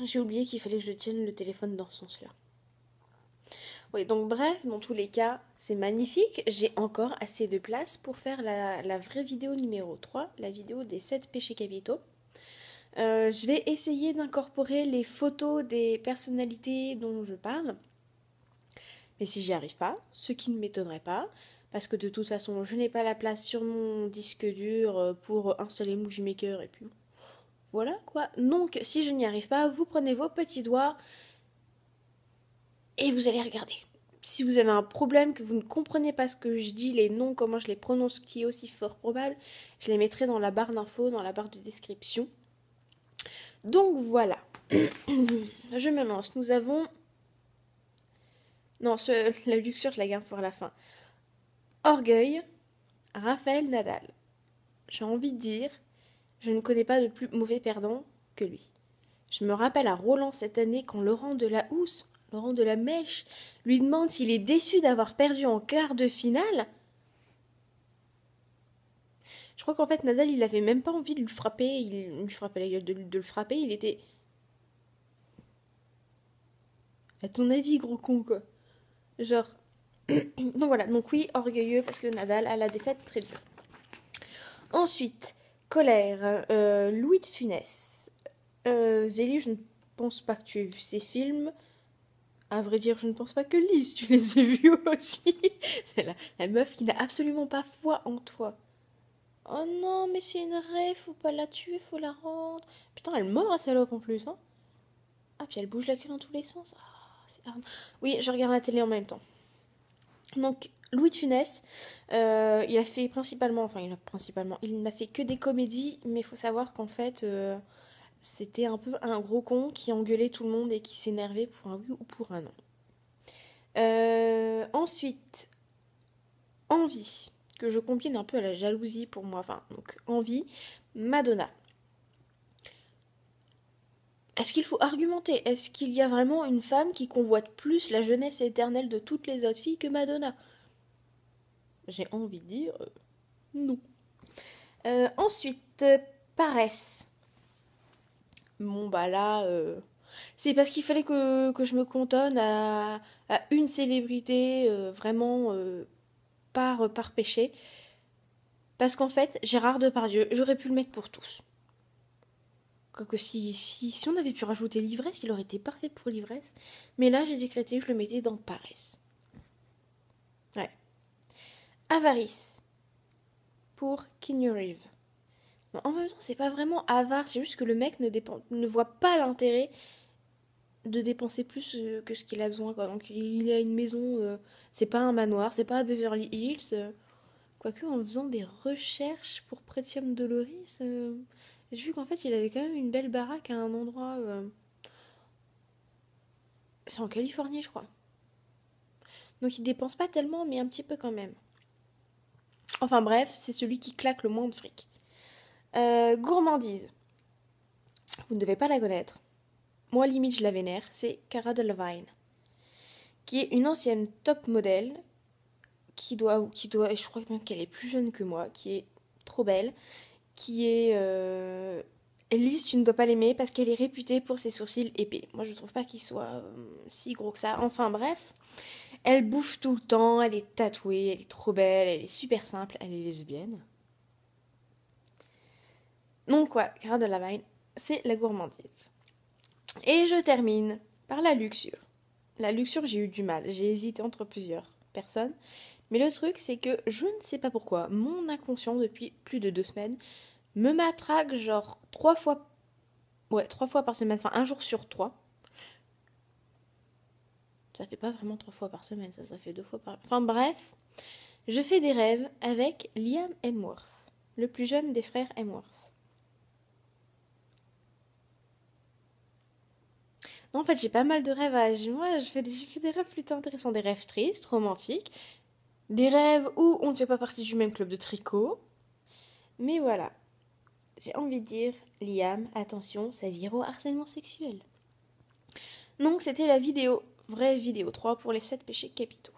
J'ai oublié qu'il fallait que je tienne le téléphone dans ce sens-là. Oui, donc bref, dans tous les cas, c'est magnifique. J'ai encore assez de place pour faire la vraie vidéo numéro 3, la vidéo des 7 péchés capitaux. Je vais essayer d'incorporer les photos des personnalités dont je parle. Mais si j'y arrive pas, ce qui ne m'étonnerait pas, parce que de toute façon, je n'ai pas la place sur mon disque dur pour installer Movie Maker et puis voilà quoi. Donc, si je n'y arrive pas, vous prenez vos petits doigts et vous allez regarder. Si vous avez un problème, que vous ne comprenez pas ce que je dis, les noms, comment je les prononce, ce qui est aussi fort probable, je les mettrai dans la barre d'infos, dans la barre de description. Donc voilà, je me lance. Nous avons... Non, la luxure, je la garde pour la fin. Orgueil, Raphaël Nadal. J'ai envie de dire, je ne connais pas de plus mauvais perdant que lui. Je me rappelle à Roland cette année quand Laurent Delamèche, lui demande s'il est déçu d'avoir perdu en quart de finale. Je crois qu'en fait Nadal, il avait même pas envie de lui frapper, il lui frappait la gueule de le frapper, il était... À ton avis, gros con, quoi. Genre... Donc voilà, donc oui, orgueilleux parce que Nadal a la défaite très dure. Ensuite, colère, Louis de Funès. Zélie, je ne pense pas que tu aies vu ces films. À vrai dire, je ne pense pas que Lise, tu les aies vus aussi. C'est la meuf qui n'a absolument pas foi en toi. Oh non, mais c'est une raie, faut pas la tuer, faut la rendre. Putain, elle mord la salope en plus, hein. Ah, puis elle bouge la queue dans tous les sens. Ah, c'est hard. Oui, je regarde la télé en même temps. Donc, Louis de Funès, il a fait principalement, il n'a fait que des comédies, mais il faut savoir qu'en fait, c'était un peu un gros con qui engueulait tout le monde et qui s'énervait pour un oui ou pour un non. Ensuite, envie, que je combine un peu à la jalousie pour moi. Enfin, donc envie, Madonna. Est-ce qu'il faut argumenter? Est-ce qu'il y a vraiment une femme qui convoite plus la jeunesse éternelle de toutes les autres filles que Madonna? J'ai envie de dire non. Ensuite, paresse. Bon, bah là, c'est parce qu'il fallait que je me cantonne à une célébrité vraiment par péché. Parce qu'en fait, Gérard Depardieu, j'aurais pu le mettre pour tous. Quoique si on avait pu rajouter l'ivresse, il aurait été parfait pour l'ivresse. Mais là, j'ai décrété que je le mettais dans paresse. Ouais. Avarice. Pour Keanu Reeves. En même temps, c'est pas vraiment avare, c'est juste que le mec ne voit pas l'intérêt de dépenser plus que ce qu'il a besoin, quoi. Donc il a une maison, c'est pas un manoir, c'est pas à Beverly Hills. Quoique, en faisant des recherches pour Pretium Doloris, j'ai vu qu'en fait, il avait quand même une belle baraque à un endroit... C'est en Californie, je crois. Donc il dépense pas tellement, mais un petit peu quand même. Enfin bref, c'est celui qui claque le moins de fric. Gourmandise. Vous ne devez pas la connaître. Moi, limite, je la vénère. C'est Cara Delevingne, qui est une ancienne top modèle, qui doit, et je crois même qu'elle est plus jeune que moi, qui est trop belle, qui est... Lise, tu ne dois pas l'aimer parce qu'elle est réputée pour ses sourcils épais. Moi, je trouve pas qu'ils soient si gros que ça. Enfin, bref. Elle bouffe tout le temps, elle est tatouée, elle est trop belle, elle est super simple, elle est lesbienne. Donc, quoi, Cara Delevingne, c'est la gourmandise. Et je termine par la luxure. La luxure, j'ai eu du mal. J'ai hésité entre plusieurs personnes. Mais le truc, c'est que je ne sais pas pourquoi, mon inconscient, depuis plus de 2 semaines, me matraque genre 3 fois... Ouais, 3 fois par semaine, enfin un jour sur 3. Ça fait pas vraiment 3 fois par semaine, ça fait 2 fois par... Enfin bref, je fais des rêves avec Liam Hemsworth, le plus jeune des frères Hemsworth. Non, en fait, j'ai pas mal de rêves. Moi, je fais des rêves plutôt intéressants. Des rêves tristes, romantiques. Des rêves où on ne fait pas partie du même club de tricot. Mais voilà. J'ai envie de dire, Liam, attention, ça vire au harcèlement sexuel. Donc, c'était la vidéo, vraie vidéo 3 pour les 7 péchés capitaux.